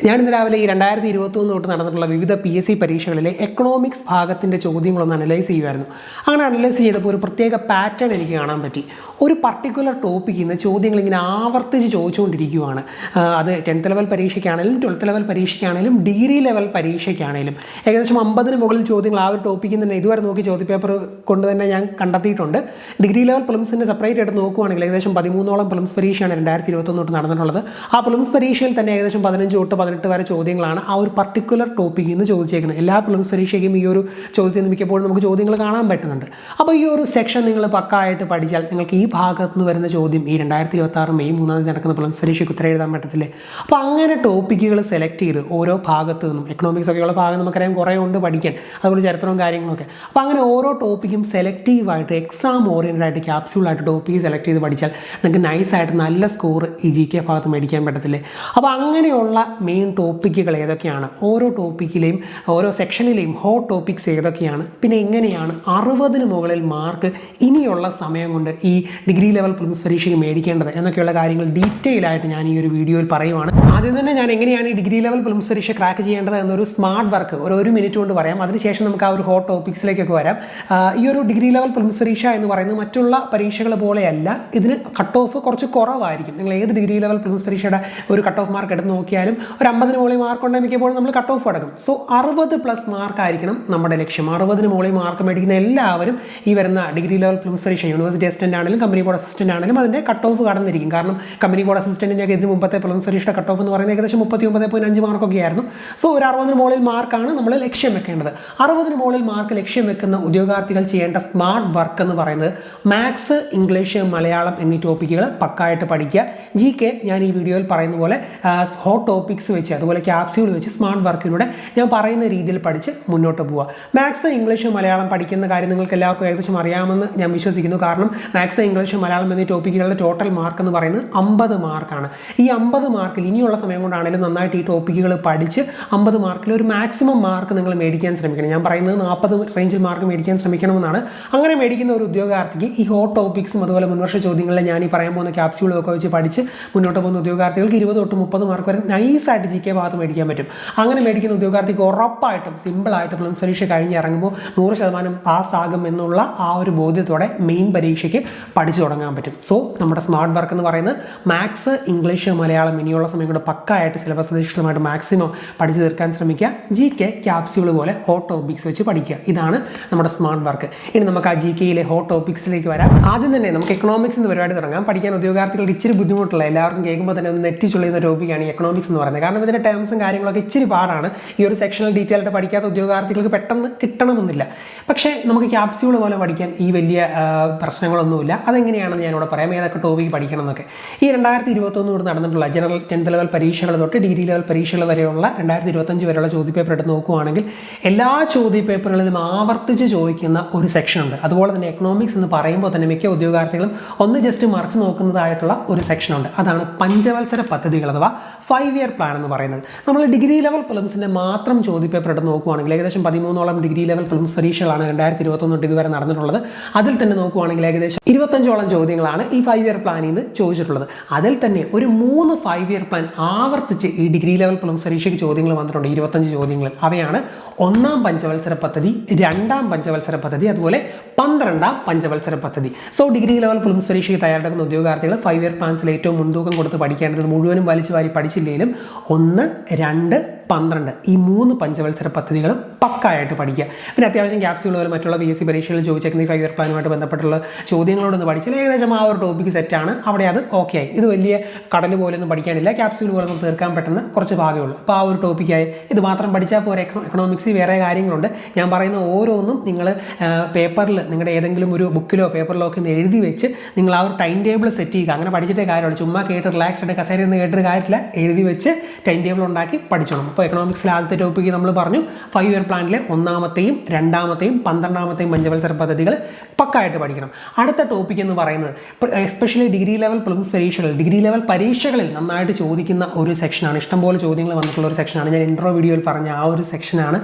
ഞാൻ ഇന്ന് രാവിലെ ഈ 2021 തൊട്ട് നടന്നിട്ടുള്ള വിവിധ PSC പരീക്ഷകളിലെ എക്കണോമിക്സ് ഭാഗത്തിൻ്റെ ചോദ്യങ്ങളൊന്ന് അനലൈസ് ചെയ്യുമായിരുന്നു. അങ്ങനെ അനലൈസ് ചെയ്തപ്പോൾ ഒരു പ്രത്യേക പാറ്റേൺ എനിക്ക് കാണാൻ പറ്റി. ഒരു പർട്ടിക്കുലർ ടോപ്പിക്കിൽ നിന്ന് ചോദ്യങ്ങൾ ഇങ്ങനെ ആവർത്തിച്ച് ചോദിച്ചുകൊണ്ടിരിക്കുകയാണ്. അത് 10th ലെവൽ പരീക്ഷയ്ക്കാണെങ്കിലും 12th ലെവൽ പരീക്ഷയ്ക്കാണെങ്കിലും ഡിഗ്രി ലെവൽ പരീക്ഷയ്ക്കാണെങ്കിലും ഏകദേശം 50-ന് മുകളിൽ ചോദ്യങ്ങൾ ആ ഒരു ടോപ്പിക്കിൽ തന്നെ ഇതുവരെ നോക്കി ചോദ്യപേപ്പർ കൊണ്ട് തന്നെ ഞാൻ കണ്ടെത്തിയിട്ടുണ്ട്. ഡിഗ്രി ലെവൽ പ്രിലിംസിൻ്റെ സെപ്പറേറ്റ് എടുത്ത് നോക്കുകയാണെങ്കിൽ ഏകദേശം 13ഓളം പ്രിലിംസ് പരീക്ഷയാണ് 2021 തൊട്ട് നടന്നിട്ടുള്ളത്. ആ പ്രിലിംസ് പരീക്ഷയിൽ തന്നെ ഏകദേശം 15 തൊട്ട് 18 വരെ ചോദ്യങ്ങളാണ് ആ ഒരു പർട്ടിക്കുലർ ടോപ്പിക്കിൽ നിന്ന് ചോദിച്ചേക്കുന്നത്. എല്ലാ പ്രിലിംസ് പരീക്ഷയ്ക്കും ഈ ഒരു ചോദ്യത്തിൽ നിന്ന് മിക്കപ്പോഴും നമുക്ക് ചോദ്യങ്ങൾ കാണാൻ പറ്റുന്നുണ്ട്. അപ്പോൾ ഈ ഒരു സെക്ഷൻ നിങ്ങൾ പക്കായിട്ട് പഠിച്ചാൽ നിങ്ങൾക്ക് ഈ ഭാഗത്ത് നിന്ന് വരുന്ന ചോദ്യം ഈ 2026 മെയ് 3 നടക്കുന്ന പ്രിലിംസ് പരീക്ഷയ്ക്ക് ഉത്തരം എഴുതാൻ പറ്റത്തില്ലേ? അപ്പോൾ അങ്ങനെ ടോപ്പിക്കുകൾ സെലക്ട് ചെയ്ത് ഓരോ ഭാഗത്തു നിന്നും എക്കണോമിക്സ് ഒക്കെയുള്ള ഭാഗം നമുക്കറിയാം കുറേ ഉണ്ട് പഠിക്കാൻ, അതുപോലെ ചരിത്രവും കാര്യങ്ങളൊക്കെ. അപ്പോൾ അങ്ങനെ ഓരോ ടോപ്പിക്കും സെലക്റ്റീവായിട്ട് എക്സാം ഓറിയൻറ്റഡ് ആയിട്ട് ക്യാപ്സ്യൂളായിട്ട് ടോപ്പിക്ക് സെലക്ട് ചെയ്ത് പഠിച്ചാൽ നിങ്ങൾക്ക് നൈസായിട്ട് നല്ല സ്കോർ ഈ GK ഭാഗത്ത് മേടിക്കാൻ പറ്റത്തില്ലേ? അപ്പോൾ അങ്ങനെയുള്ള മെയിൻ ടോപ്പിക്കുകൾ ഏതൊക്കെയാണ്, ഓരോ ടോപ്പിക്കിലെയും ഓരോ സെക്ഷനിലെയും ഹോട്ട് ടോപ്പിക്സ് ഏതൊക്കെയാണ്, പിന്നെ എങ്ങനെയാണ് 60-ന് മുകളിൽ മാർക്ക് ഇനിയുള്ള സമയം കൊണ്ട് ഈ ഡിഗ്രി ലെവൽ പ്രിലിംസ് പരീക്ഷയ്ക്ക് മേടിക്കേണ്ടത് എന്നൊക്കെയുള്ള കാര്യങ്ങൾ ഡീറ്റെയിൽ ആയിട്ട് ഞാൻ ഈ ഒരു വീഡിയോയിൽ പറയുവാണ്. ആദ്യം തന്നെ ഞാൻ എങ്ങനെയാണ് ഈ ഡിഗ്രി ലെവൽ പ്രിലിംസ് പരീക്ഷ ക്രാക്ക് ചെയ്യേണ്ടത് എന്നൊരു സ്മാർട്ട് വർക്ക് ഒരു മിനിറ്റ് കൊണ്ട് പറയാം. അതിനുശേഷം നമുക്ക് ആ ഒരു ഹോട്ട് ടോപ്പിക്സിലേക്കൊക്കെ വരാം. ഈ ഒരു ഡിഗ്രി ലെവൽ പ്രിലിംസ് പരീക്ഷ എന്ന് പറയുന്നത് മറ്റുള്ള പരീക്ഷകൾ പോലെയല്ല, ഇതിന് കട്ട് ഓഫ് കുറച്ച് കുറവായിരിക്കും. നിങ്ങൾ ഏത് ഡിഗ്രി ലെവൽ പ്രിലിംസ് പരീക്ഷയുടെ ഒരു കട്ട് ഓഫ് മാർക്ക് എടുത്ത് നോക്കിയാലും ഒരു 50-ന് മുകളിൽ മാർക്ക് ഉണ്ടെങ്കിൽ മിക്കപ്പോഴും നമ്മൾ കട്ട് ഓഫ് അടക്കും. സോ 60+ മാർക്ക് ആയിരിക്കണം നമ്മുടെ ലക്ഷ്യം. 60-ന് മുകളിൽ മാർക്ക് മേടിക്കുന്ന എല്ലാവരും ഈ വരുന്ന ഡിഗ്രി ലെവൽ പ്രിലിംസ് പരീക്ഷ യൂണിവേഴ്സിറ്റി അസിസ്റ്റന്റ് ആണെങ്കിലും കമ്പനി ബോർഡ് അസിസ്റ്റന്റ് ആണെങ്കിലും അതിൻ്റെ കട്ട് ഓഫ് കടന്നിരിക്കും. കാരണം കമ്പനി ബോർഡ് അസിസ്റ്റന്റിൻ്റെ ഇതിന് മുമ്പത്തെ പ്രിലിംസ് പരീക്ഷയുടെ കട്ട് ഓഫ് എന്ന് പറയുന്നത് ഏകദേശം 39.5 മാർക്കൊക്കെ ആയിരുന്നു. സോ ഒരു 60-ന് മുകളിൽ മാർക്കാണ് നമ്മൾ ലക്ഷ്യം വെക്കേണ്ടത്. 60-ന് മുകളിൽ മാർക്ക് ലക്ഷ്യം വെക്കുന്ന ഉദ്യോഗാർത്ഥികൾ ചെയ്യേണ്ട സ്മാർട്ട് വർക്ക് എന്ന് പറയുന്നത് മാത്സ്, ഇംഗ്ലീഷ്, മലയാളം എന്നീ ടോപ്പിക്കുകൾ പക്കായിട്ട് പഠിക്കുക. GK ഞാൻ ഈ വീഡിയോയിൽ പറയുന്ന പോലെ ഹോട്ട് ടോപ്പിക്സ് വെച്ച് അതുപോലെ ക്യാപ്സ്യൂൾ വെച്ച് സ്മാർട്ട് വർക്കിലൂടെ ഞാൻ പറയുന്ന രീതിയിൽ പഠിച്ച് മുന്നോട്ട് പോവുക. മാത്സ്, ഇംഗ്ലീഷ്, മലയാളം പഠിക്കുന്ന കാര്യം നിങ്ങൾക്ക് എല്ലാവർക്കും ഏകദേശം അറിയാമെന്ന് ഞാൻ വിശ്വസിക്കുന്നു. കാരണം മാത്സ്, ഇംഗ്ലീഷ്, മലയാളം എന്നീ ടോപ്പിക്കുകളുടെ ടോട്ടൽ മാർക്ക് എന്ന് പറയുന്നത് 50 മാർക്കാണ്. ഈ 50 മാർക്കിൽ ഇനിയുള്ള സമയം കൊണ്ടാണെങ്കിലും നന്നായിട്ട് ഈ ടോപ്പിക്കുകൾ പഠിച്ച് 50 മാർക്കിൽ ഒരു മാക്സിമം മാർക്ക് നിങ്ങൾ മേടിക്കാൻ ശ്രമിക്കണം. ഞാൻ പറയുന്നത് 40 റേഞ്ചിൽ മാർക്ക് മേടിക്കാൻ ശ്രമിക്കണമെന്നാണ്. അങ്ങനെ മേടിക്കുന്ന ഒരു ഉദ്യോഗാർത്ഥിക്ക് ഈ ഹോട്ട് ടോപ്പിക്സും അതുപോലെ മുൻവർഷ ചോദ്യങ്ങളിൽ ഞാൻ ഈ പറയാൻ പോകുന്ന ക്യാപ്സ്യൂളും ഒക്കെ വെച്ച് പഠിച്ച് മുന്നോട്ട് പോകുന്ന ഉദ്യോഗാർത്ഥികൾക്ക് 20 തൊട്ട് 30 മാർക്ക് വരെ നൈസായിട്ട് GK ഭാഗത്ത് മേടിക്കാൻ പറ്റും. അങ്ങനെ മേടിക്കുന്ന ഉദ്യോഗാർത്ഥിക്ക് ഉറപ്പായിട്ടും സിമ്പിളായിട്ട് പ്രിലിംസ് പരീക്ഷ കഴിഞ്ഞ് ഇറങ്ങുമ്പോൾ 100% പാസ്സാകും എന്നുള്ള ആ ഒരു ബോധ്യത്തോടെ മെയിൻ പരീക്ഷയ്ക്ക് പഠിച്ചു തുടങ്ങാൻ പറ്റും. സോ നമ്മുടെ സ്മാർട്ട് വർക്ക് എന്ന് പറയുന്നത് മാത്സ്, ഇംഗ്ലീഷ്, മലയാളം ഇനിയുള്ള സമയം കൊണ്ട് പക്കായിട്ട് സിലബസ് അധിഷ്ഠിതമായിട്ട് മാക്സിമം പഠിച്ചു തീർക്കാൻ ശ്രമിക്കുക. GK ക്യാപ്സ്യൂൾ പോലെ ഹോട്ട് ടോപ്പിക്സ് വെച്ച് പഠിക്കുക. ഇതാണ് നമ്മുടെ സ്മാർട്ട് വർക്ക്. ഇനി നമുക്ക് ആ GKയിലെ ഹോട്ട് ടോപ്പിക്സിലേക്ക് വരാം. ആദ്യം തന്നെ നമുക്ക് എക്കണോമിക്സ് എന്ന് പരിപാടി തുടങ്ങാം. പഠിക്കാൻ ഉദ്യോഗാർത്ഥികൾക്ക് ഇച്ചിരി ബുദ്ധിമുട്ടുള്ള, എല്ലാവർക്കും കേൾക്കുമ്പോൾ തന്നെ ഒന്ന് നെറ്റിച്ചുള്ളുന്ന ടോപ്പിക്കാണ് ഈ എക്കണോമിക്സ് എന്ന് പറയുന്നത്. കാരണം ഇതിൻ്റെ ടേംസും കാര്യങ്ങളൊക്കെ ഇച്ചിരി പാടാണ്. ഈ ഒരു സെക്ഷണൽ ഡീറ്റെയിൽ ആയിട്ട് പഠിക്കാത്ത ഉദ്യോഗാർത്ഥികൾക്ക് പെട്ടെന്ന് കിട്ടണമെന്നില്ല. പക്ഷേ നമുക്ക് ക്യാപ്സ്യൂൾ പോലെ പഠിക്കാൻ ഈ വലിയ പ്രശ്നങ്ങളൊന്നുമില്ല. അതെങ്ങനെയാണെന്ന് ഞാനിവിടെ പറയാം, ഏതൊക്കെ ടോപ്പിക്ക് പഠിക്കണം എന്നൊക്കെ. ഈ 2021 തൊട്ട് നടന്നിട്ടുള്ള ജനറൽ 10th ലെവൽ പരീക്ഷകൾ തൊട്ട് ഡിഗ്രി ലെവൽ പരീക്ഷകൾ വരെയുള്ള 2025 വരെയുള്ള ചോദ്യപേപ്പർ എടുത്ത് നോക്കുകയാണെങ്കിൽ എല്ലാ ചോദ്യപേപ്പറുകളിലും ആവർത്തിച്ച് ചോദിക്കുന്ന ഒരു സെക്ഷൻ ഉണ്ട്. അതുപോലെ തന്നെ എക്കണോമിക്സ് എന്ന് പറയുമ്പോൾ തന്നെ മിക്ക ഉദ്യോഗാർത്ഥികളും ഒന്ന് ജസ്റ്റ് മറിച്ച് നോക്കുന്നതായിട്ടുള്ള ഒരു സെക്ഷൻ ഉണ്ട്. അതാണ് പഞ്ചവത്സര പദ്ധതികൾ അഥവാ 5 ഇയർ പ്ലാൻ എന്ന് പറയുന്നത്. നമ്മൾ ഡിഗ്രി ലെവൽ പ്രിലിംസിൻ്റെ മാത്രം ചോദ്യപേപ്പർ എടുത്ത് നോക്കുകയാണെങ്കിൽ ഏകദേശം 13ഓളം ഡിഗ്രി ലെവൽ പ്രിലിംസ് പരീക്ഷകളാണ് 2021 തൊട്ട് ഇതുവരെ നടന്നിട്ടുള്ളത്. അതിൽ തന്നെ നോക്കുകയാണെങ്കിൽ ഏകദേശം 25ഓളം ചോദ്യങ്ങളാണ് ഈ 5 ഇയർ പ്ലാനിൽ നിന്ന് ചോദിച്ചിട്ടുള്ളത്. അതിൽ തന്നെ ഒരു 3 5 ഇയർ പ്ലാൻ ആവർത്തിച്ച് ഈ ഡിഗ്രി ലെവൽ പ്രിലിംസ് പരീക്ഷയ്ക്ക് ചോദ്യങ്ങൾ വന്നിട്ടുണ്ട്. 25 ചോദ്യങ്ങൾ. അവയാണ് 1-ാം പഞ്ചവത്സര പദ്ധതി, 2-ാം പഞ്ചവത്സര പദ്ധതി, അതുപോലെ 12-ാം പഞ്ചവത്സര പദ്ധതി. സോ ഡിഗ്രി ലെവൽ പ്രിലിംസ് പരീക്ഷയ്ക്ക് തയ്യാറെടുക്കുന്ന ഉദ്യോഗാർത്ഥികൾ 5 ഇയർ പ്ലാൻസിൽ ഏറ്റവും മുൻതൂക്കം കൊടുത്ത് പഠിക്കേണ്ടത് മുഴുവനും വലിച്ചു വാരി പഠിച്ചില്ലെങ്കിലും 1, 2, 12 ഈ 3 പഞ്ചവത്സര പദ്ധതികളും പക്കായിട്ട് പഠിക്കുക. പിന്നെ അത്യാവശ്യം ക്യാപ്സ്യൂൾ പോലെ മറ്റുള്ള PSC പരീക്ഷകളിൽ ചോദിച്ചേക്കുന്ന ഈ 5 ഇയർ പ്ലാനുമായിട്ട് ബന്ധപ്പെട്ടുള്ള ചോദ്യങ്ങളോടൊന്ന് പഠിച്ചാൽ ഏകദേശം ആ ഒരു ടോപ്പിക്ക് സെറ്റാണ്. അവിടെ അത് ഓക്കെ ആയി. ഇത് വലിയ കടൽ പോലെയൊന്നും പഠിക്കാനില്ല, ക്യാപ്സ്യൂൾ പോലെ ഒന്നും തീർക്കാൻ പറ്റുന്ന കുറച്ച് ഭാഗമുള്ളൂ. അപ്പോൾ ആ ഒരു ടോപ്പിക്കായി ഇത് മാത്രം പഠിച്ചാൽ പോരെ. എക്കണോമിക്സിൽ വേറെ കാര്യങ്ങളുണ്ട്. ഞാൻ പറയുന്ന ഓരോന്നും നിങ്ങൾ പേപ്പറിൽ നിങ്ങളുടെ ഏതെങ്കിലും ഒരു ബുക്കിലോ പേപ്പറിലോ ഒക്കെ എഴുതി വെച്ച് നിങ്ങൾ ആ ഒരു ടൈം ടേബിൾ സെറ്റ് ചെയ്യുക. അങ്ങനെ പഠിച്ചിട്ടേ കാര്യമുള്ളൂ. ചുമ്മാ കേട്ട് റിലാക്സ്ഡ് കസേരയിൽ നിന്ന് കേട്ടിട്ട് കാര്യമില്ല. എഴുതി വെച്ച് ടൈം ടേബിൾ ഉണ്ടാക്കി പഠിച്ചോണം. അപ്പോൾ എക്കണോമിക്സിലെ ആദ്യത്തെ ടോപ്പിക്ക് നമ്മൾ പറഞ്ഞു 5 ഇയർ പ്ലാനിലെ ഒന്നാമത്തെയും രണ്ടാമത്തെയും 12ാമത്തെയും പഞ്ചവത്സര പദ്ധതികൾ പക്കായിട്ട് പഠിക്കണം. അടുത്ത ടോപ്പിക് എന്ന് പറയുന്നത് എസ്പെഷ്യലി ഡിഗ്രി ലെവൽ പ്രിലിംസ് പരീക്ഷകൾ, ഡിഗ്രി ലെവൽ പരീക്ഷകളിൽ നന്നായിട്ട് ചോദിക്കുന്ന ഒരു സെക്ഷനാണ്, ഇഷ്ടംപോലെ ചോദ്യങ്ങൾ വന്നിട്ടുള്ള ഒരു സെക്ഷനാണ്. ഞാൻ ഇൻട്രോ വീഡിയോയിൽ പറഞ്ഞ ആ ഒരു സെക്ഷനാണ്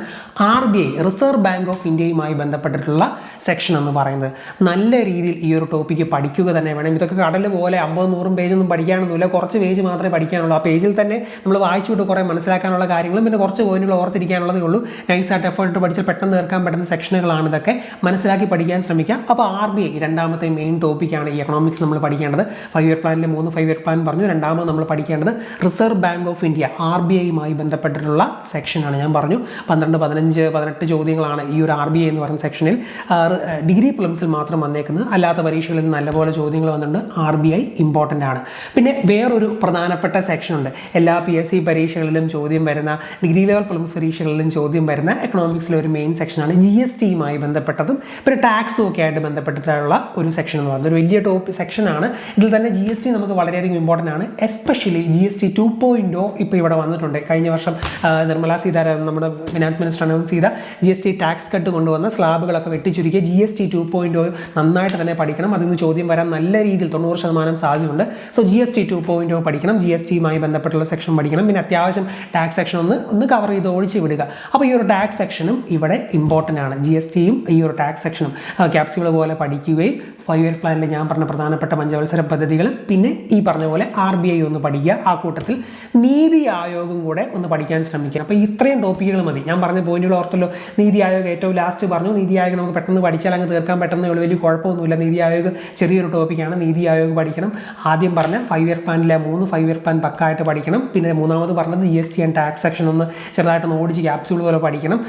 RBI, റിസർവ് ബാങ്ക് ഓഫ് ഇന്ത്യയുമായി ബന്ധപ്പെട്ടിട്ടുള്ള സെക്ഷൻ എന്ന് പറയുന്നത്. നല്ല രീതിയിൽ ഈ ഒരു ടോപ്പിക്ക് പഠിക്കുക തന്നെ വേണം. ഇതൊക്കെ കടൽ പോലെ 50-100 പേജൊന്നും പഠിക്കാനൊന്നുമില്ല, കുറച്ച് പേജ് മാത്രമേ പഠിക്കാനുള്ളൂ. ആ പേജിൽ തന്നെ നമ്മൾ വായിച്ചു വിട്ട് കുറേ മനസ്സിലാക്കാനുള്ള കാര്യങ്ങളും പിന്നെ കുറച്ച് പോയിന്റുകൾ ഓർത്തിരിക്കാനുള്ളതേ ഉള്ളൂ. നൈസായിട്ട് എഫേർട്ട് പഠിച്ച് പെട്ടെന്ന് തീർക്കാൻ പറ്റുന്ന സെക്ഷനുകളാണ് ഇതൊക്കെ. മനസ്സിലാക്കി പഠിക്കാൻ ശ്രമിക്കാം. അപ്പോൾ RBI രണ്ടാമത്തെ മെയിൻ ടോപ്പിക്കാണ് ഈ എക്കണോമിക്സ് നമ്മൾ പഠിക്കേണ്ടത്. 5 ഇയർ പ്ലാനിലെ 3 5 ഇയർ പ്ലാൻ പറഞ്ഞു. രണ്ടാമത് നമ്മൾ പഠിക്കേണ്ടത് റിസർവ് ബാങ്ക് ഓഫ് ഇന്ത്യ RBIയുമായി ബന്ധപ്പെട്ടിട്ടുള്ള സെക്ഷനാണ്. ഞാൻ പറഞ്ഞു 12, 15, 18 ചോദ്യങ്ങളാണ് ഈ ഒരു RBI എന്ന് പറയുന്ന സെക്ഷനിൽ ഡിഗ്രി പ്രിലിംസിൽ മാത്രം വന്നേക്കുന്നത്. അല്ലാത്ത പരീക്ഷകളിൽ നിന്ന് നല്ലപോലെ ചോദ്യങ്ങൾ വന്നിട്ടുണ്ട്. RBI ഇമ്പോർട്ടൻ്റ് ആണ്. പിന്നെ വേറൊരു പ്രധാനപ്പെട്ട സെക്ഷൻ ഉണ്ട്. എല്ലാ PSC പരീക്ഷകളിലും ചോദ്യം വരുന്ന, ഡിഗ്രി ലെവൽ പ്രിലിംസ് പരീക്ഷകളിലും ചോദ്യം വരുന്ന എക്കണോമിക്സിലെ ഒരു മെയിൻ സെക്ഷനാണ് GSTയുമായി ബന്ധപ്പെട്ടതും പിന്നെ ടാക്സും ഒക്കെ ആയിട്ട് ബന്ധപ്പെട്ടിട്ടുള്ള ഒരു സെക്ഷൻ എന്ന് പറയുന്നത്. ഒരു വലിയ സെക്ഷനാണ്. ഇതിൽ തന്നെ GST നമുക്ക് വളരെയധികം ഇമ്പോർട്ടൻ്റ് ആണ്. എസ്പെഷ്യലി GST 2.0 ഇപ്പോൾ ഇവിടെ വന്നിട്ടുണ്ട്. കഴിഞ്ഞ വർഷം നിർമ്മലാ സീതാരാമൻ നമ്മുടെ ഫിനാൻസ് മിനിസ്റ്റർ അനൗൺസ് ചെയ്ത GST ടാക്സ് കട്ട് കൊണ്ടുവന്ന സ്ലാബുകളൊക്കെ വെട്ടിച്ചുരുക്കിയ GST 2.0 നന്നായിട്ട് തന്നെ പഠിക്കണം. അതിൽ നിന്ന് ചോദ്യം വരാൻ നല്ല രീതിയിൽ 90% സാധ്യതയുണ്ട്. സോ GST 2.0 പഠിക്കണം. GSTയുമായി ബന്ധപ്പെട്ടുള്ള സെക്ഷൻ പഠിക്കണം. പിന്നെ അത്യാവശ്യം ടാക്സ് സെക്ഷൻ ഒന്ന് കവർ ചെയ്ത് ഒഴിച്ച് വിടുക. അപ്പോൾ ഈ ഒരു ടാക്സ് സെക്ഷനും ഇവിടെ ഇമ്പോർട്ടൻ്റ് ആണ്. GSTയും ഈ ഒരു ടാക്സ് സെക്ഷനും ക്യാപ്സ്യൂൾ പോലെ പഠിക്കുകയും 5 ഇയർ പ്ലാനിൽ ഞാൻ പറഞ്ഞ പ്രധാനപ്പെട്ട പഞ്ചവത്സര പദ്ധതികളും പിന്നെ ഈ പറഞ്ഞ പോലെ RBI ഒന്ന് പഠിക്കുക. ആ കൂട്ടത്തിൽ നീതി ആയോഗം കൂടെ ഒന്ന് പഠിക്കാൻ ശ്രമിക്കുക. അപ്പോൾ ഇത്രയും ടോപ്പിക്കുകൾ മതി. ഞാൻ പറഞ്ഞ പോയിന്റുകൾ ഓർത്തല്ലോ. നീതി ആയോഗ് ഏറ്റവും ലാസ്റ്റ് പറഞ്ഞു. നീതി ആയോഗ് നമുക്ക് പെട്ടെന്ന് പഠിച്ചാൽ അങ്ങ് തീർക്കാൻ പറ്റുന്നേ ഉള്ളൂ, വലിയ കുഴപ്പമൊന്നുമില്ല. നീതി ആയോഗ് ചെറിയൊരു ടോപ്പിക്കാണ്. നീതി ആയോഗ് പഠിക്കണം. ആദ്യം പറഞ്ഞ 5 ഇയർ പ്ലാനിലെ 3 5 ഇയർ പ്ലാൻ പക്കായിട്ട് പഠിക്കണം. പിന്നെ മൂന്നാമത് പറഞ്ഞത് GST ആൻഡ് ടാക്സ് സെക്ഷൻ ഒന്ന് ചെറുതായിട്ടൊന്ന് ഓടിച്ച് ക്യാപ്സ്യൂൾ പോലെ പഠിക്കണം.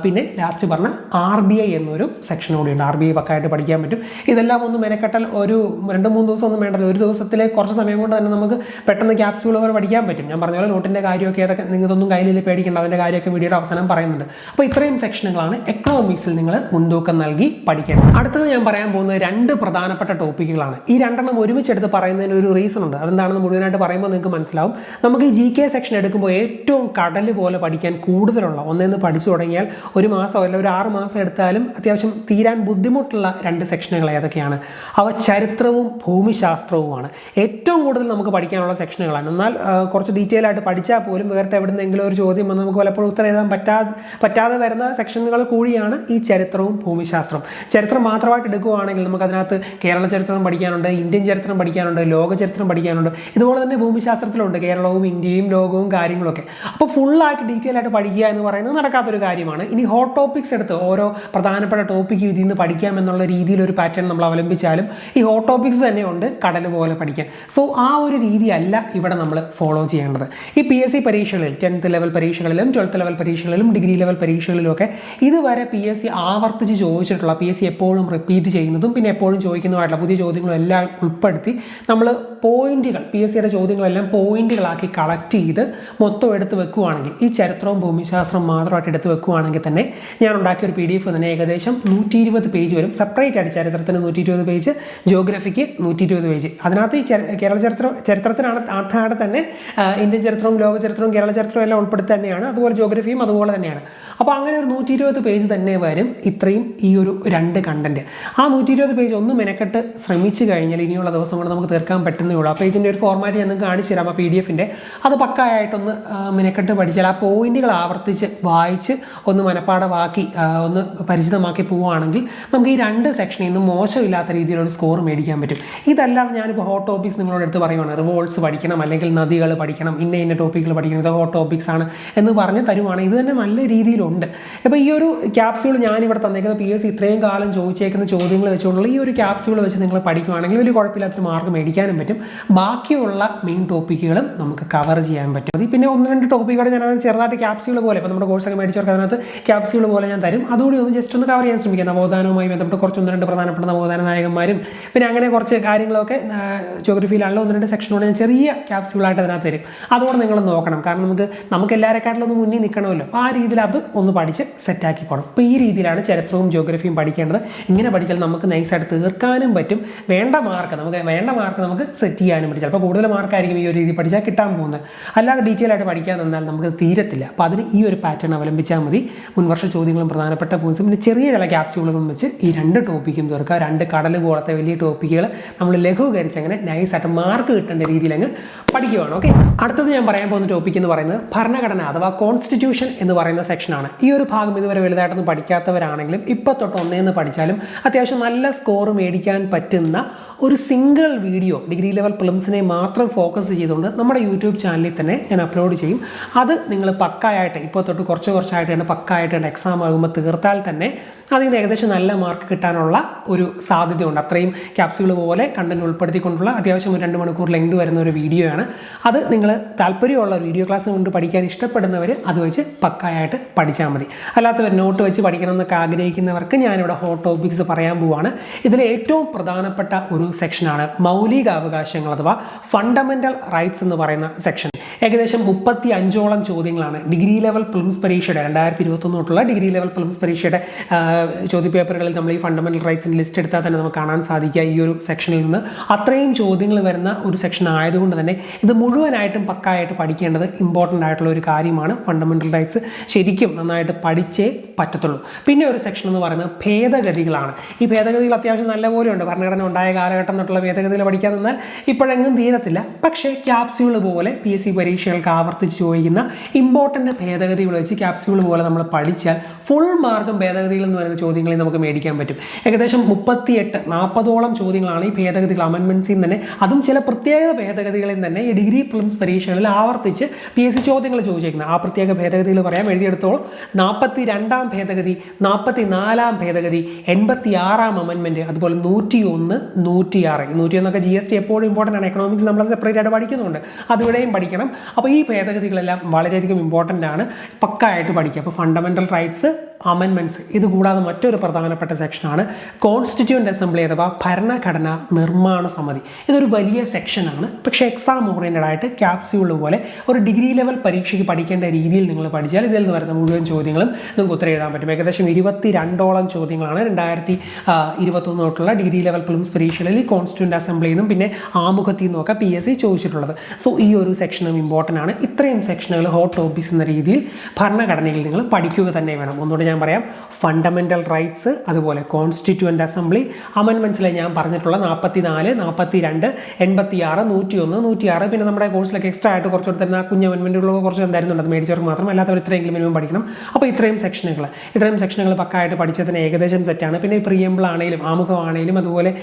പിന്നെ ലാസ്റ്റ് പറഞ്ഞ RBI എന്നൊരു സെക്ഷൻ കൂടിയുണ്ട്. RBI പക്കായിട്ട് പഠിക്കാൻ പറ്റും. ഇതെല്ലാം ഒന്ന് മെനക്കെട്ടാൽ ഒരു 2-3 ദിവസം ഒന്നും വേണ്ടല്ലോ. ഒരു ദിവസത്തിലെ കുറച്ച് സമയം കൊണ്ട് തന്നെ നമുക്ക് പെട്ടെന്ന് ക്യാപ്സ്യൂൾ പോലെ പഠിക്കാൻ പറ്റും. ഞാൻ പറഞ്ഞ പോലെ നോട്ടിൻ്റെ കാര്യമൊക്കെ ഏതൊക്കെ നിങ്ങൾക്കൊന്നും കയ്യിൽ പേടിക്കേണ്ട, അതിൻ്റെ കാര്യമൊക്കെ വീഡിയോയുടെ അവസാനം പറയുന്നുണ്ട്. അപ്പോൾ ഇത്രയും സെക്ഷനുകളാണ് എക്കണോമിക്സിൽ നിങ്ങൾ മുൻതൂക്കം നൽകി പഠിക്കേണ്ടത്. അടുത്തത് ഞാൻ പറയാൻ പോകുന്നത് 2 പ്രധാനപ്പെട്ട ടോപ്പിക്കുകളാണ്. ഈ 2 ഒരുമിച്ചെടുത്ത് പറയുന്നതിന് ഒരു റീസൺ ഉണ്ട്. അതെന്താണെന്ന് മുഴുവനായിട്ട് പറയുമ്പോൾ നിങ്ങൾക്ക് മനസ്സിലാവും. നമുക്ക് ഈ GK സെക്ഷൻ എടുക്കുമ്പോൾ ഏറ്റവും കടൽ പോലെ പഠിക്കാൻ കൂടുതലുള്ള ഒന്നേന്ന് പഠിച്ചു തുടങ്ങിയാൽ ഒരു മാസം അല്ല ഒരു 6 മാസം എടുത്താലും അത്യാവശ്യം തീരാൻ ബുദ്ധിമുട്ടുള്ള 2 സെക്ഷനുകൾ ഏതൊക്കെയാണ്? അവ ചരിത്രവും ഭൂമിശാസ്ത്രവുമാണ്. ഏറ്റവും കൂടുതൽ നമുക്ക് പഠിക്കാനുള്ള സെക്ഷനുകളാണ്. എന്നാൽ കുറച്ച് ഡീറ്റെയിൽ ആയിട്ട് പഠിച്ചാൽ പോലും വേറെ എവിടെന്നെങ്കിലും ഒരു ചോദ്യം വന്ന് നമുക്ക് പലപ്പോഴും ഉത്തരം എഴുതാൻ പറ്റാതെ വരുന്ന സെക്ഷനുകൾ കൂടിയാണ് ഈ ചരിത്രവും ഭൂമിശാസ്ത്രം. ചരിത്രം മാത്രമായിട്ട് എടുക്കുകയാണെങ്കിൽ നമുക്ക് അതിനകത്ത് കേരള ചരിത്രം പഠിക്കാനുണ്ട്, ഇന്ത്യൻ ചരിത്രം പഠിക്കാനുണ്ട്, ലോക ചരിത്രം പഠിക്കാനുണ്ട്. ഇതുപോലെ തന്നെ ഭൂമിശാസ്ത്രത്തിലുണ്ട് കേരളവും ഇന്ത്യയും ലോകവും കാര്യങ്ങളൊക്കെ. അപ്പോൾ ഫുള്ളായിട്ട് ഡീറ്റെയിൽ ആയിട്ട് പഠിക്കുക എന്ന് പറയുന്നത് നടക്കാത്തൊരു കാര്യമാണ്. ഇനി ഹോട്ട് ടോപ്പിക്സ് എടുത്ത് ഓരോ പ്രധാനപ്പെട്ട ടോപ്പിക്ക് ഇതിൽ നിന്ന് പഠിക്കാം എന്നുള്ള രീതിയിൽ ഒരു പാറ്റേൺ നമ്മൾ അവലംബിച്ചാലും ഈ ഹോട്ട് ടോപ്പിക്സ് തന്നെ ഉണ്ട് കടൽ പോലെ പഠിക്കാൻ. സോ ആ ഒരു രീതിയല്ല ഇവിടെ നമ്മൾ ഫോളോ ചെയ്യേണ്ടത്. ഈ PSC പരീക്ഷകളിൽ 10th ലെവൽ പരീക്ഷകളിലും 12th ലെവൽ പരീക്ഷകളിലും ഡിഗ്രി ലെവൽ പരീക്ഷകളിലുമൊക്കെ ഇതുവരെ PSC ആവർത്തിച്ച് ചോദിച്ചിട്ടുള്ള, PSC എപ്പോഴും റിപ്പീറ്റ് ചെയ്യുന്നതും പിന്നെ എപ്പോഴും ചോദിക്കുന്നതുമായിട്ടുള്ള പുതിയ ചോദ്യങ്ങളും എല്ലാം ഉൾപ്പെടുത്തി നമ്മൾ പോയിന്റുകൾ, PSCയുടെ ചോദ്യങ്ങളെല്ലാം പോയിന്റുകളാക്കി കളക്ട് ചെയ്ത് മൊത്തം എടുത്ത് വെക്കുകയാണെങ്കിൽ, ഈ ചരിത്രവും ഭൂമിശാസ്ത്രം മാത്രമായിട്ട് എടുത്ത് വെക്കുകയാണെങ്കിൽ തന്നെ ഞാൻ ഉണ്ടാക്കിയ ഒരു PDF തന്നെ ഏകദേശം 120 പേജ് വരും. സെപ്പറേറ്റ് ആയിട്ട് ചരിത്രത്തിന് 120 പേജ്, ജിയോഗ്രഫിക്ക് 120 പേജ്. അതിനകത്ത് ഈ കേരള ചരിത്രത്തിനാണ് അർത്ഥാടെ തന്നെ ഇന്ത്യൻ ചരിത്രവും ലോക ചരിത്രവും കേരള ചരിത്രവും എല്ലാം ഉൾപ്പെടുത്തി തന്നെയാണ്. അതുപോലെ ജിയോഗ്രഫിയും അതുപോലെ തന്നെയാണ്. അപ്പോൾ അങ്ങനെ ഒരു 120 പേജ് തന്നെ വരും ഇത്രയും ഈ ഒരു 2 കണ്ടന്റ്. ആ 120 പേജ് ഒന്ന് മെനക്കെട്ട് ശ്രമിച്ചു കഴിഞ്ഞാൽ ഇനിയുള്ള ദിവസം കൊണ്ട് നമുക്ക് തീർക്കാൻ പറ്റുന്നേ ഉള്ളൂ. ആ പേജിൻ്റെ ഒരു ഫോർമാറ്റ് ഞാൻ നിങ്ങൾക്ക് കാണിച്ചു തരാം. ആ PDF-ൻ്റെ അത് പക്കായിട്ടൊന്ന് മെനക്കെട്ട് പഠിച്ചാൽ ആ പോയിന്റുകൾ ആവർത്തിച്ച് വായിച്ച് ഒന്ന് മനപ്പാടമാക്കി ഒന്ന് പരിചിതമാക്കി പോവുകയാണെങ്കിൽ നമുക്ക് ഈ 2 സെക്ഷനിൽ നിന്നും മോശമില്ലാത്ത രീതിയിലൊരു സ്കോർ മേടിക്കാൻ പറ്റും. ഇതല്ലാതെ ഞാനിപ്പോൾ ഹോട്ട് ടോപ്പിക്സ് നിങ്ങളോട് എടുത്ത് പറയുവാണ്, റിവോൾട്ട്സ് പഠിക്കണം അല്ലെങ്കിൽ നദികൾ പഠിക്കണം, ഇന്ന ടോപ്പിക്കുകൾ പഠിക്കണം, ഇത് ഹോട്ട് ടോപ്പിക്സ് ആണ് എന്ന് പറഞ്ഞ് തരുവാണ്. ഇത് തന്നെ നല്ല രീതിയിലുണ്ട്. അപ്പോൾ ഈ ഒരു ക്യാപ്സ്യൂൾ ഞാനിവിടെ തന്നേക്കുന്ന PSC ഇത്രയും കാലം ചോദിച്ചേക്കുന്ന ചോദ്യങ്ങൾ വെച്ചുകൊണ്ടുള്ള ഈ ഒരു ക്യാപ്സ്യൂൾ വെച്ച് നിങ്ങൾ പഠിക്കുകയാണെങ്കിൽ വലിയ കുഴപ്പമില്ലാത്തൊരു മാർക്ക് മേടിക്കാനും പറ്റും. ബാക്കിയുള്ള മെയിൻ ടോപ്പിക്കുകളും നമുക്ക് കവർ ചെയ്യാൻ പറ്റും. അത് പിന്നെ 1-2 ടോപ്പിക്കുകൾ ഞാൻ ചെറുതായിട്ട് ക്യാപ്സ്യൂൾ പോലെ, ഇപ്പോൾ നമ്മുടെ കോഴ്സൊക്കെ മേടിച്ചവർക്ക് അതിനകത്ത് ക്യാപ്സ്യൂൾ പോലെ ഞാൻ തരും. അതുകൂടി ഒന്ന് ജസ്റ്റ് ഒന്ന് കവർ ചെയ്യാൻ ശ്രമിക്കാം. നവോത്ഥാനവുമായി ബന്ധപ്പെട്ട് കുറച്ച് 1-2 പ്രധാനപ്പെട്ട നവോത്ഥാന നായകന്മാരും പിന്നെ അങ്ങനെ കുറച്ച് കാര്യങ്ങളൊക്കെ ജിയോഗ്രഫിയിലാണല്ലോ 1-2 സെക്ഷനോട് ഞാൻ ചെറിയ ക്യാപ്സ്യൂളായിട്ട് അതിനകത്ത് തരും. അതുകൊണ്ട് നിങ്ങൾ നോക്കണം. കാരണം നമുക്ക് എല്ലാവരെക്കാട്ടിലും ഒന്ന് മുന്നിൽ നിൽക്കണമല്ലോ. ആ രീതിയിൽ അത് ഒന്ന് പഠിച്ച് സെറ്റാക്കി പോകണം. അപ്പോൾ ഈ രീതിയിലാണ് ചരിത്രവും ജിയോഗ്രഫിയും പഠിക്കേണ്ടത്. ഇങ്ങനെ പഠിച്ചാൽ നമുക്ക് നൈസായിട്ട് തീർക്കാനും പറ്റും. വേണ്ട മാർക്ക് നമുക്ക് സെറ്റ് ചെയ്യാനും പറ്റും. ചിലപ്പോൾ കൂടുതൽ മാർക്കായിരിക്കും ഈ ഒരു രീതി പഠിച്ചാൽ കിട്ടാൻ പോകുന്നത്. അല്ലാതെ ഡീറ്റെയിൽ ആയിട്ട് പഠിക്കാൻ നിന്നാൽ നമുക്ക് തീരത്തില്ല. അപ്പോൾ അതിന് ഈ ഒരു പാറ്റേൺ അവലംബിച്ചാൽ മതി. മുൻവർഷ ചോദ്യങ്ങളും പ്രധാനപ്പെട്ട പോയിന്റ്സും പിന്നെ ചെറിയ ചില ക്യാപ്സ്യൂളുകളും വെച്ച് ഈ 2 ടോപ്പിക്കും തീർക്കുക. 2 കടൽ പോലത്തെ വലിയ ടോപ്പിക്കുകൾ നമ്മൾ ലഘൂകരിച്ച് അങ്ങനെ നൈസായിട്ട് മാർക്ക് കിട്ടേണ്ട രീതിയിൽ അങ്ങ് പഠിക്കുകയാണ്. ഓക്കെ, അടുത്തത് ഞാൻ പറയാൻ പോകുന്ന ടോപ്പിക് എന്ന് പറയുന്നത് ഭരണഘടന അഥവാ കോൺസ്റ്റിറ്റ്യൂഷൻ എന്ന് പറയുന്ന സെക്ഷനാണ്. ഈ ഒരു ഭാഗം ഇതുവരെ വലുതായിട്ടൊന്നും പഠിക്കാത്തവരാണെങ്കിലും ഇപ്പോൾ തൊട്ട് ഒന്നേന്ന് പഠിച്ചാലും അത്യാവശ്യം നല്ല സ്കോർ മേടിക്കാൻ പറ്റുന്ന ഒരു സിംഗിൾ വീഡിയോ ഡിഗ്രി ലെവൽ പ്രിലിംസിനെ മാത്രം ഫോക്കസ് ചെയ്തുകൊണ്ട് നമ്മുടെ യൂട്യൂബ് ചാനലിൽ തന്നെ ഞാൻ അപ്ലോഡ് ചെയ്യും. അത് നിങ്ങൾ പക്കായിട്ട് ഇപ്പോൾ തൊട്ട് കുറച്ചായിട്ട് പക്കായിട്ട് എക്സാം ആകുമ്പോൾ തീർത്താൽ തന്നെ അതിൽ നിന്ന് ഏകദേശം നല്ല മാർക്ക് കിട്ടാനുള്ള ഒരു സാധ്യതയുണ്ട്. അത്രയും ക്യാപ്സ്യൂൾ പോലെ കണ്ടന്റ് ഉൾപ്പെടുത്തിക്കൊണ്ടുള്ള അത്യാവശ്യം ഒരു 2 മണിക്കൂർ ലെങ്ത് വരുന്ന ഒരു വീഡിയോ ആണ്. അത് നിങ്ങൾ താല്പര്യമുള്ള വീഡിയോ ക്ലാസ് കൊണ്ട് പഠിക്കാൻ ഇഷ്ടപ്പെടുന്നവർ അത് വെച്ച് പക്കായിട്ട് പഠിച്ചാൽ മതി. അല്ലാത്തവർ നോട്ട് വെച്ച് പഠിക്കണം എന്നൊക്കെ ആഗ്രഹിക്കുന്നവർക്ക് ഞാനിവിടെ ഹോട്ട് ടോപ്പിക്സ് പറയാൻ പോവുകയാണ്. ഇതിൽ ഏറ്റവും പ്രധാനപ്പെട്ട ഒരു സെക്ഷനാണ് മൗലിക അവകാശങ്ങൾ അഥവാ ഫണ്ടമെന്റൽ റൈറ്റ്സ് എന്ന് പറയുന്ന സെക്ഷൻ. ഏകദേശം 35ഓളം ചോദ്യങ്ങളാണ് ഡിഗ്രി ലെവൽ പ്രിലിംസ് പരീക്ഷയുടെ 2021 തൊട്ടുള്ള ഡിഗ്രി ലെവൽ പ്രിലിംസ് പരീക്ഷയുടെ ചോദ്യപേപ്പറുകളിൽ നമ്മൾ ഈ ഫണ്ടമെന്റൽ റൈറ്റ്സിൻ്റെ ലിസ്റ്റ് എടുത്താൽ തന്നെ നമുക്ക് കാണാൻ സാധിക്കുക. ഈ ഒരു സെക്ഷനിൽ നിന്ന് അത്രയും ചോദ്യങ്ങൾ വരുന്ന ഒരു സെക്ഷൻ ആയതുകൊണ്ട് തന്നെ ഇത് മുഴുവനായിട്ടും പക്കായിട്ട് പഠിക്കേണ്ടത് ഇമ്പോർട്ടൻ്റ് ആയിട്ടുള്ള ഒരു കാര്യമാണ്. ഫണ്ടമെന്റൽ റൈറ്റ്സ് ശരിക്കും നന്നായിട്ട് പഠിച്ചേ പറ്റത്തുള്ളൂ. പിന്നെ ഒരു സെക്ഷൻ എന്ന് പറയുന്നത് ഭേദഗതികളാണ്. ഈ ഭേദഗതികൾ അത്യാവശ്യം നല്ലപോലെ ഉണ്ട്. ഭരണഘടന ഉണ്ടായ കാലഘട്ടം തൊട്ടുള്ള ഭേദഗതികൾ പഠിക്കാൻ നിന്നാൽ ഇപ്പോഴെങ്ങും തീരത്തില്ല. പക്ഷേ ക്യാപ്സ്യൂൾ പോലെ PSC പരീക്ഷകൾക്ക് ആവർത്തിച്ച് ചോദിക്കുന്ന ഇമ്പോർട്ടൻ്റ് ഭേദഗതികൾ വെച്ച് ക്യാപ്സ്യൂൾ പോലെ നമ്മൾ പഠിച്ചാൽ ഫുൾ മാർക്കും ഭേദഗതികൾ എന്ന് പറയുന്ന ചോദ്യങ്ങളിൽ നമുക്ക് മേടിക്കാൻ പറ്റും. ഏകദേശം 38-40ഓളം ചോദ്യങ്ങളാണ് ഈ ഭേദഗതികൾ അമെൻമെൻറ്റ്സിൽ തന്നെ, അതും ചില പ്രത്യേക ഭേദഗതികളിൽ തന്നെ ഈ ഡിഗ്രി പ്രിലിംസ് പരീക്ഷകളിൽ ആവർത്തിച്ച് PSC ചോദ്യങ്ങൾ ചോദിച്ചിരിക്കുന്നത്. ആ പ്രത്യേക ഭേദഗതികൾ പറയാം, എഴുതിയെടുത്തോളം. 42-ാം ഭേദഗതി, 44-ാം ഭേദഗതി, 86-ാം അമെൻമെൻറ്റ്, അതുപോലെ 101, 106. 101 GST എപ്പോഴും ഇമ്പോർട്ടൻ്റ് ആണ്. എക്കണോമിക്സ് നമ്മൾ സെപ്പറേറ്റ് ആയിട്ട് പഠിക്കുന്നുണ്ട്, അതിവിടെയും പഠിക്കണം. അപ്പോൾ ഈ ഭേദഗതികളെല്ലാം വളരെയധികം ഇമ്പോർട്ടൻ്റ് ആണ്, പക്കായിട്ട് പഠിക്കുക. അപ്പോൾ ഫണ്ടമെന്റൽ റൈറ്റ്സ്, അമെൻമെൻറ്റ്സ്, ഇതുകൂടാതെ മറ്റൊരു പ്രധാനപ്പെട്ട സെക്ഷനാണ് കോൺസ്റ്റിറ്റ്യൂവൻ്റ് അസംബ്ലി അഥവാ ഭരണഘടനാ നിർമ്മാണ സമിതി. ഇതൊരു വലിയ സെക്ഷനാണ്. പക്ഷേ എക്സാം ഓറിയൻറ്റഡ് ആയിട്ട് ക്യാപ്സ്യൂൾ പോലെ ഒരു ഡിഗ്രി ലെവൽ പരീക്ഷയ്ക്ക് പഠിക്കേണ്ട രീതിയിൽ നിങ്ങൾ പഠിച്ചാൽ ഇതിൽ നിന്ന് വരുന്ന മുഴുവൻ ചോദ്യങ്ങളും നിങ്ങൾക്ക് ഉത്തരം എഴുതാൻ പറ്റും. ഏകദേശം 22ഓളം ചോദ്യങ്ങളാണ് 2021 തൊട്ടുള്ള ഡിഗ്രി ലെവൽ പ്രിലിംസ് പരീക്ഷകളിൽ കോൺസ്റ്റിറ്റ്യൂവൻ്റ് അസംബ്ലിയിൽ നിന്നും പിന്നെ ആമുഖത്തിൽ നിന്നൊക്കെ PSC ചോദിച്ചിട്ടുള്ളത്. സോ ഈ ഒരു സെക്ഷനും ഇമ്പോർട്ടൻ്റ് ആണ്. ഇത്രയും സെക്ഷനുകൾ ഹോട്ട് ടോപ്പിക്സ് എന്ന രീതിയിൽ ഭരണഘടനയിൽ നിങ്ങൾ പഠിക്കുക തന്നെ വേണം. ഒന്നുകൂടി ഞാൻ പറയാം, ഫണ്ടമെന്റൽ റൈറ്റ്സ്, അതുപോലെ കോൺസ്റ്റിറ്റ്യൂവൻ്റ് അസംബ്ലി, അമെൻമെൻറ്റ്സിലെ ഞാൻ പറഞ്ഞിട്ടുള്ള 44, 42, 86, 101, 106, പിന്നെ നമ്മുടെ കോഴ്സിലൊക്കെ എക്സ്ട്രാ ആയിട്ട് കുറച്ചുകൂടി തരുന്ന കുഞ്ഞ് അമെൻമെൻറ്റുകളൊക്കെ കുറച്ച് എന്തായിരുന്നുണ്ട്. അത് മേടിച്ചവർക്ക് മാത്രം, അല്ലാത്തവർ ഇത്രയെങ്കിലും മിനിമം പഠിക്കണം. അപ്പോൾ ഇത്രയും സെക്ഷനുകൾ പക്കായിട്ട് പഠിച്ചതിന് ഏകദേശം സെറ്റാണ്. പിന്നെ പ്രിയമ്പിൾ ആണെങ്കിലും ആമുഖമാണെങ്കിലും അതുപോലെ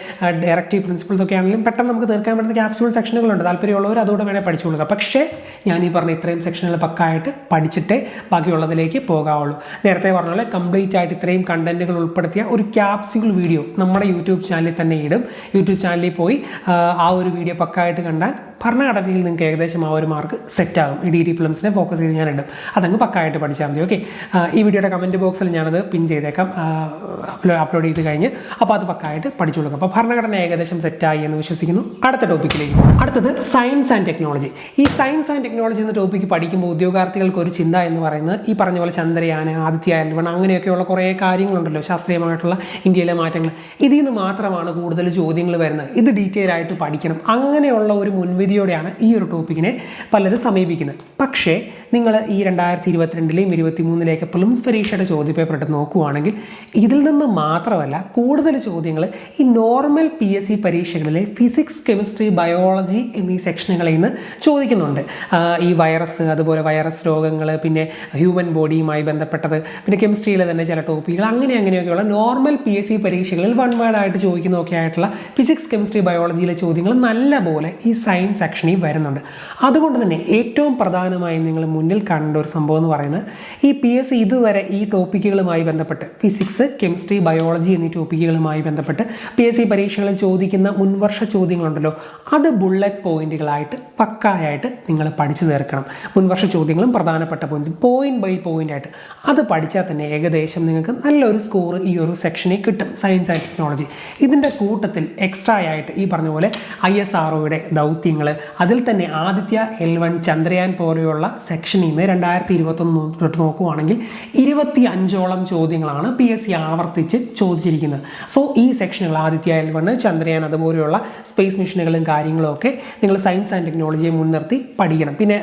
ഡയറക്റ്റീവ് പ്രിൻസിപ്പിൾസ് ഒക്കെ ആണെങ്കിലും പെട്ടെന്ന് നമുക്ക് തീർക്കാൻ പറ്റുന്ന ക്യാപ്സ്യൂൾ സെക്ഷനുകളുണ്ട്. താല്പര്യമുള്ളവർ അതുകൂടെ വേണേൽ പഠിച്ചു കൊടുക്കുക. പക്ഷേ ഞാൻ ഈ പറഞ്ഞ ഇത്രയും സെക്ഷനുകൾ പക്കായിട്ട് പഠിച്ചിട്ടേ ബാക്കിയുള്ളതിലേക്ക് പോകാവുള്ളൂ. നേരത്തെ പറഞ്ഞ പോലെ കംപ്ലീറ്റ് ആയിട്ട് ഇത്രയും കണ്ടന്റുകൾ ഉൾപ്പെടുത്തിയ ഒരു ക്യാപ്സ്യൂൾ വീഡിയോ നമ്മുടെ യൂട്യൂബ് ചാനലിൽ തന്നെ ഇടും. യൂട്യൂബ് ചാനലിൽ പോയി ആ ഒരു വീഡിയോ പക്കായിട്ട് കണ്ടാൽ ഭരണഘടനയിൽ നിങ്ങൾക്ക് ഏകദേശം ആ ഒരു മാർക്ക് സെറ്റാകും. ഈ ഡിഗ്രി പ്രിലിംസിനെ ഫോക്കസ് ചെയ്ത് ഞാനിടും. അതങ്ങ് പക്കായിട്ട് പഠിച്ചാൽ മതി. ഓക്കെ, ഈ വീഡിയോയുടെ കമൻറ്റ് ബോക്സിൽ ഞാനത് പിൻ ചെയ്തേക്കാം അപ്ലോഡ് ചെയ്ത് കഴിഞ്ഞ്. അപ്പോൾ അത് പക്കായിട്ട് പഠിച്ചു കൊടുക്കും. അപ്പോൾ ഭരണഘടന ഏകദേശം സെറ്റായി എന്ന് വിശ്വസിക്കുന്നു. അടുത്ത ടോപ്പിക്കിലേക്ക്. അടുത്തത് സയൻസ് ആൻഡ് ടെക്നോളജി. ഈ സയൻസ് ആൻഡ് ടെക്നോളജി എന്ന ടോപ്പിക്ക് പഠിക്കുമ്പോൾ ഉദ്യോഗാർത്ഥികൾക്ക് ഒരു ചിന്ത എന്ന് പറയുന്നത് ഈ പറഞ്ഞ പോലെ ചന്ദ്രയാൻ, ആദിത്യ L1 അങ്ങനെയൊക്കെയുള്ള കുറേ കാര്യങ്ങളുണ്ടല്ലോ, ശാസ്ത്രീയമായിട്ടുള്ള ഇന്ത്യയിലെ മാറ്റങ്ങൾ. ഇതിൽ നിന്ന് മാത്രമാണ് കൂടുതൽ ചോദ്യങ്ങൾ വരുന്നത്. ഇത് ഡീറ്റെയിൽ ആയിട്ട് പഠിക്കണം. അങ്ങനെയുള്ള ഒരു മുൻവിധിയോടെയാണ് ഈ ഒരു ടോപ്പിക്കിനെ പലരും സമീപിക്കുന്നത്. പക്ഷേ നിങ്ങൾ ഈ 2022-ലെയും 2023-ലെയൊക്കെ പ്രിലിംസ് പരീക്ഷയുടെ ചോദ്യപേപ്പർ എടുത്ത് നോക്കുകയാണെങ്കിൽ ഇതിൽ നിന്ന് മാത്രമല്ല കൂടുതൽ ചോദ്യങ്ങൾ ഈ നോർമൽ PSC പരീക്ഷകളിലെ ഫിസിക്സ്, കെമിസ്ട്രി, ബയോളജി എന്നീ സെക്ഷനുകളിൽ നിന്ന് ചോദിക്കുന്നുണ്ട്. ഈ വൈറസ്, അതുപോലെ വൈറസ് രോഗങ്ങൾ, പിന്നെ ഹ്യൂമൻ ബോഡിയുമായി ബന്ധപ്പെട്ടത്, പിന്നെ കെമിസ്ട്രിയിലെ തന്നെ ചില ടോപ്പിക്കുകൾ, അങ്ങനെയൊക്കെയുള്ള നോർമൽ PSC പരീക്ഷകളിൽ വൺ വേർഡായിട്ട് ചോദിക്കുന്നതൊക്കെ ആയിട്ടുള്ള ഫിസിക്സ്, കെമിസ്ട്രി, ബയോളജിയിലെ ചോദ്യങ്ങൾ നല്ല പോലെ ഈ സയൻസ് സെക്ഷനിൽ വരുന്നുണ്ട്. അതുകൊണ്ട് തന്നെ ഏറ്റവും പ്രധാനമായും നിങ്ങൾ മുന്നിൽ കാണേണ്ട ഒരു സംഭവം എന്ന് പറയുന്നത് ഈ PSC ഇതുവരെ ഈ ടോപ്പിക്കുകളുമായി ബന്ധപ്പെട്ട് ഫിസിക്സ്, കെമിസ്ട്രി, ബയോളജി എന്നീ ടോപ്പിക്കുകളുമായി ബന്ധപ്പെട്ട് PSC പരീക്ഷകളിൽ ചോദിക്കുന്ന മുൻവർഷ ചോദ്യങ്ങളുണ്ടല്ലോ, അത് ബുള്ളറ്റ് പോയിന്റുകളായിട്ട് പക്കായായിട്ട് നിങ്ങൾ പഠിച്ചു തീർക്കണം. മുൻവർഷ ചോദ്യങ്ങളും പ്രധാനപ്പെട്ട പോയിന്റ്സ് പോയിന്റ് ബൈ പോയിന്റ് ആയിട്ട് അത് പഠിച്ചാൽ തന്നെ ഏകദേശം നിങ്ങൾക്ക് നല്ലൊരു സ്കോർ ഈ ഒരു സെക്ഷനിൽ കിട്ടും. സയൻസ് ആൻഡ് ടെക്നോളജി ഇതിൻ്റെ കൂട്ടത്തിൽ എക്സ്ട്രാ ആയിട്ട് ഈ പറഞ്ഞ പോലെ ISROയുടെ ദൗത്യങ്ങൾ, അതിൽ തന്നെ ആദിത്യ L1, ചന്ദ്രയാൻ പോലെയുള്ള സെക്ഷൻ സെക്ഷനിൽ നിന്ന് 2021 തൊട്ട് നോക്കുവാണെങ്കിൽ 25ഓളം ചോദ്യങ്ങളാണ് PSC ആവർത്തിച്ച് ചോദിച്ചിരിക്കുന്നത്. സോ ഈ സെക്ഷനുകൾ ആദിത്യ L1, ചന്ദ്രയാൻ അതുപോലെയുള്ള സ്പേസ് മിഷനുകളും കാര്യങ്ങളും ഒക്കെ നിങ്ങൾ സയൻസ് ആൻഡ് ടെക്നോളജിയെ മുൻനിർത്തി പഠിക്കണം. പിന്നെ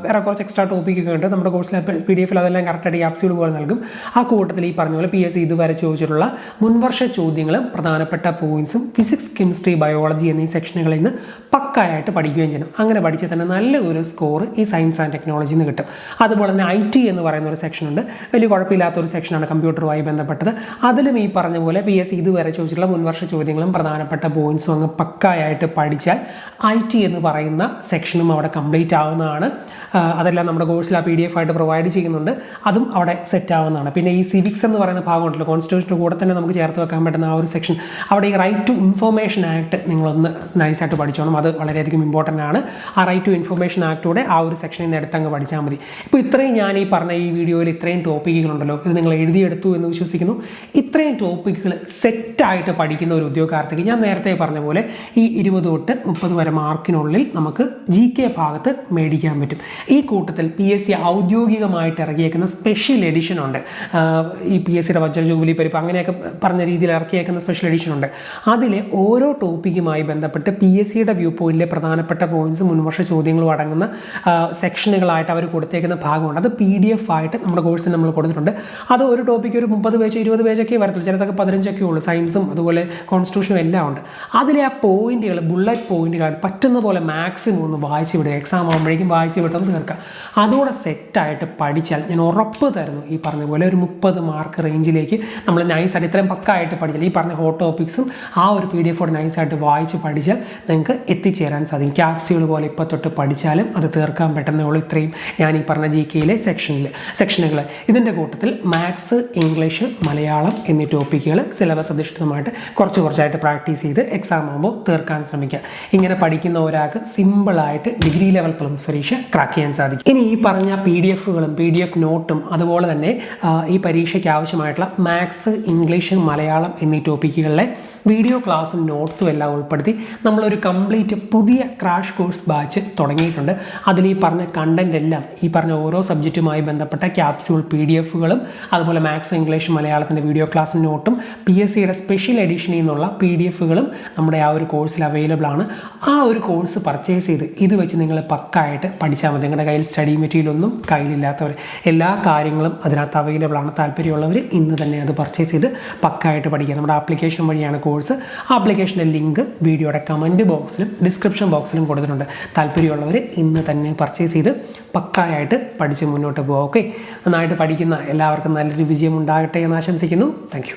വേറെ കുറച്ച് എക്സ്ട്രാ ടോപ്പിക്കൊക്കെ ഉണ്ട് നമ്മുടെ കോഴ്സിലെ PDF അതെല്ലാം കറക്റ്റായിട്ട് ക്യാപ്സ്യൂൾ പോലെ നൽകും. ആ കൂട്ടത്തിൽ ഈ പറഞ്ഞ പോലെ PSC ഇതുവരെ ചോദിച്ചിട്ടുള്ള മുൻവർഷ ചോദ്യങ്ങളും പ്രധാനപ്പെട്ട പോയിന്റ്സും ഫിസിക്സ്, കെമിസ്ട്രി, ബയോളജി എന്നീ സെക്ഷനുകളിൽ നിന്ന് പക്കായായിട്ട് പഠിക്കുകയും ചെയ്യണം. അങ്ങനെ പഠിച്ചാൽ തന്നെ നല്ല ഒരു സ്കോർ ഈ സയൻസ് ആൻഡ് ടെക്നോളജിയിൽ നിന്ന് കിട്ടും. അതുപോലെ തന്നെ IT എന്ന് പറയുന്ന ഒരു സെക്ഷനുണ്ട്. വലിയ കുഴപ്പമില്ലാത്തൊരു സെക്ഷനാണ് കമ്പ്യൂട്ടറുമായി ബന്ധപ്പെട്ടത്. അതിലും ഈ പറഞ്ഞ പോലെ PSC ഇതുവരെ ചോദിച്ചിട്ടുള്ള മുൻവർഷ ചോദ്യങ്ങളും പ്രധാനപ്പെട്ട പോയിന്റ്സും അങ്ങ് പക്കായായിട്ട് പഠിച്ചാൽ IT എന്ന് പറയുന്ന സെക്ഷനും അവിടെ കംപ്ലീറ്റ് ആവുന്നതാണ്. അതെല്ലാം നമ്മുടെ കോഴ്സിൽ ആ PDF ആയിട്ട് പ്രൊവൈഡ് ചെയ്യുന്നുണ്ട്. അതും അവിടെ സെറ്റ് ആവുന്നതാണ്. പിന്നെ ഈ സിവിക്സ് എന്ന് പറയുന്ന ഭാഗമുണ്ടല്ലോ, കോൺസ്റ്റിറ്റ്യൂഷൻ്റെ കൂടെ തന്നെ നമുക്ക് ചേർത്ത് വെക്കാൻ പറ്റുന്ന ആ ഒരു സെക്ഷൻ, അവിടെ ഈ റൈറ്റ് ടു ഇൻഫർമേഷൻ ആക്ട് നിങ്ങളൊന്ന് നൈസായിട്ട് പഠിച്ചോണം. അത് വളരെയധികം ഇമ്പോർട്ടൻ്റ് ആണ്. ആ റൈറ്റ് ടു ഇൻഫർമേഷൻ ആക്ടോടെ ആ ഒരു സെക്ഷനിൽ നിന്ന് എടുത്തങ്ങ് പഠിച്ചാൽ മതി. ഇപ്പോൾ ഇത്രയും ഞാൻ ഈ പറഞ്ഞ ഈ വീഡിയോയിൽ ഇത്രയും ടോപ്പിക്കുകളുണ്ടല്ലോ, ഇത് നിങ്ങൾ എഴുതിയെടുത്തു എന്ന് വിശ്വസിക്കുന്നു. ഇത്രയും ടോപ്പിക്കുകൾ സെറ്റായിട്ട് പഠിക്കുന്ന ഒരു ഉദ്യോഗാർത്ഥിക്ക് ഞാൻ നേരത്തെ പറഞ്ഞ പോലെ ഈ 20 തൊട്ട് 30 വരെ മാർക്കിനുള്ളിൽ നമുക്ക് GK ഭാഗത്ത് മേടിക്കാൻ പറ്റും. ഈ കൂട്ടത്തിൽ PSC ഔദ്യോഗികമായിട്ട് ഇറക്കിയേക്കുന്ന സ്പെഷ്യൽ എഡിഷൻ ഉണ്ട്. ഈ PSCയുടെ വജ്ര ജൂബിലി പരിപ്പ് അങ്ങനെയൊക്കെ പറഞ്ഞ രീതിയിൽ ഇറക്കിയേക്കുന്ന സ്പെഷ്യൽ എഡിഷൻ ഉണ്ട്. അതിലെ ഓരോ ടോപ്പിക്കുമായി ബന്ധപ്പെട്ട് PSCയുടെ വ്യൂ പോയിന്റിലെ പ്രധാനപ്പെട്ട പോയിന്റ്സ്, മുൻവർഷ ചോദ്യങ്ങളും അടങ്ങുന്ന സെക്ഷനുകളായിട്ട് അവർ കൊടുത്തേക്കുന്ന ഭാഗമുണ്ട്. അത് PDF ആയിട്ട് നമ്മുടെ കോഴ്സിൽ നമ്മൾ കൊടുത്തിട്ടുണ്ട്. അത് ഒരു ടോപ്പിക്ക് ഒരു 30 പേജ് 20 പേജൊക്കെ വരത്തുള്ളൂ, ചിലതൊക്കെ 15 ഉള്ളൂ. സയൻസും അതുപോലെ കോൺസ്റ്റിറ്റ്യൂഷനും എല്ലാം ഉണ്ട്. അതിലെ ആ പോയിന്റുകൾ, ബുള്ളറ്റ് പോയിന്റുകൾ പറ്റുന്ന പോലെ മാക്സിമം ഒന്ന് വായിച്ച് വിടുക. എക്സാം ആകുമ്പോഴേക്കും വായിച്ച് വിട്ടൊന്ന് തീർക്കുക. അതോടെ സെറ്റായിട്ട് പഠിച്ചാൽ ഞാൻ ഉറപ്പ് തരുന്നു, ഈ പറഞ്ഞ പോലെ ഒരു 30 മാർക്ക് റേഞ്ചിലേക്ക് നമ്മൾ നൈസായിട്ട് ഇത്രയും പക്കായിട്ട് പഠിച്ചാൽ, ഈ പറഞ്ഞ ഹോട്ട് ടോപ്പിക്സും ആ ഒരു PDF നൈസായിട്ട് വായിച്ച് പഠിച്ചാൽ നിങ്ങൾക്ക് എത്തിച്ചേരാൻ സാധിക്കും. ക്യാപ്സ്യൂൾ പോലെ ഇപ്പോൾ തൊട്ട് പഠിച്ചാലും അത് തീർക്കാൻ പറ്റുന്നേ ഉള്ളൂ. ഇത്രയും ഞാൻ ഈ പറഞ്ഞ GKയിലെ സെക്ഷനുകൾ ഇതിൻ്റെ കൂട്ടത്തിൽ മാത്സ്, ഇംഗ്ലീഷ്, മലയാളം എന്നീ ടോപ്പിക്കുകൾ സിലബസ് അധിഷ്ഠിതമായിട്ട് കുറച്ചായിട്ട് പ്രാക്ടീസ് ചെയ്ത് എക്സാം ആകുമ്പോൾ തീർക്കാൻ ശ്രമിക്കുക. ഇങ്ങനെ പഠിക്കുന്ന ഒരാൾക്ക് സിമ്പിളായിട്ട് ഡിഗ്രി ലെവൽ പ്രിലിംസ് പരീക്ഷ ക്രാക്ക് ചെയ്യാൻ സാധിക്കും. ഇനി ഈ പറഞ്ഞ PDFകളും PDF നോട്ടും അതുപോലെ തന്നെ ഈ പരീക്ഷയ്ക്ക് ആവശ്യമായിട്ടുള്ള മാത്സ്, ഇംഗ്ലീഷ്, മലയാളം എന്നീ ടോപ്പിക്കുകളിലെ വീഡിയോ ക്ലാസ്സും നോട്ട്സും എല്ലാം ഉൾപ്പെടുത്തി നമ്മളൊരു കംപ്ലീറ്റ് പുതിയ ക്രാഷ് കോഴ്സ് ബാച്ച് തുടങ്ങിയിട്ടുണ്ട്. അതിൽ ഈ പറഞ്ഞ കണ്ടന്റ് എല്ലാം, ഈ പറഞ്ഞ ഓരോ സബ്ജക്റ്റുമായി ബന്ധപ്പെട്ട ക്യാപ്സ്യൂൾ PDFകളും അതുപോലെ മാത്സ്, ഇംഗ്ലീഷ്, മലയാളത്തിൻ്റെ വീഡിയോ ക്ലാസ്സും നോട്ടും PSCയുടെ സ്പെഷ്യൽ എഡിഷനിൽ നിന്നുള്ള PDFകളും നമ്മുടെ ആ ഒരു കോഴ്സിൽ അവൈലബിൾ ആണ്. ആ ഒരു കോഴ്സ് പർച്ചേസ് ചെയ്ത് ഇത് വെച്ച് നിങ്ങൾ പക്കായിട്ട് പഠിച്ചാൽ മതി. നിങ്ങളുടെ കയ്യിൽ സ്റ്റഡി മെറ്റീരിയൽ ഒന്നും കയ്യിലില്ലാത്തവർ, എല്ലാ കാര്യങ്ങളും അതിനകത്ത് അവൈലബിൾ ആണ്. താല്പര്യമുള്ളവർ ഇന്ന് തന്നെ അത് പർച്ചേസ് ചെയ്ത് പക്കായിട്ട് പഠിക്കുക. നമ്മുടെ ആപ്ലിക്കേഷൻ വഴിയാണ് കോഴ്സ്. ആപ്ലിക്കേഷൻ്റെ ലിങ്ക് വീഡിയോയുടെ കമൻറ്റ് ബോക്സിലും ഡിസ്ക്രിപ്ഷൻ ബോക്സിലും കൊടുത്തിട്ടുണ്ട്. താല്പര്യമുള്ളവർ ഇന്ന് തന്നെ പർച്ചേസ് ചെയ്ത് പക്കായായിട്ട് പഠിച്ച് മുന്നോട്ട് പോകുക. ഓക്കെ, നന്നായിട്ട് പഠിക്കുന്ന എല്ലാവർക്കും നല്ലൊരു വിജയം ഉണ്ടാകട്ടെ എന്ന് ആശംസിക്കുന്നു. Thank you.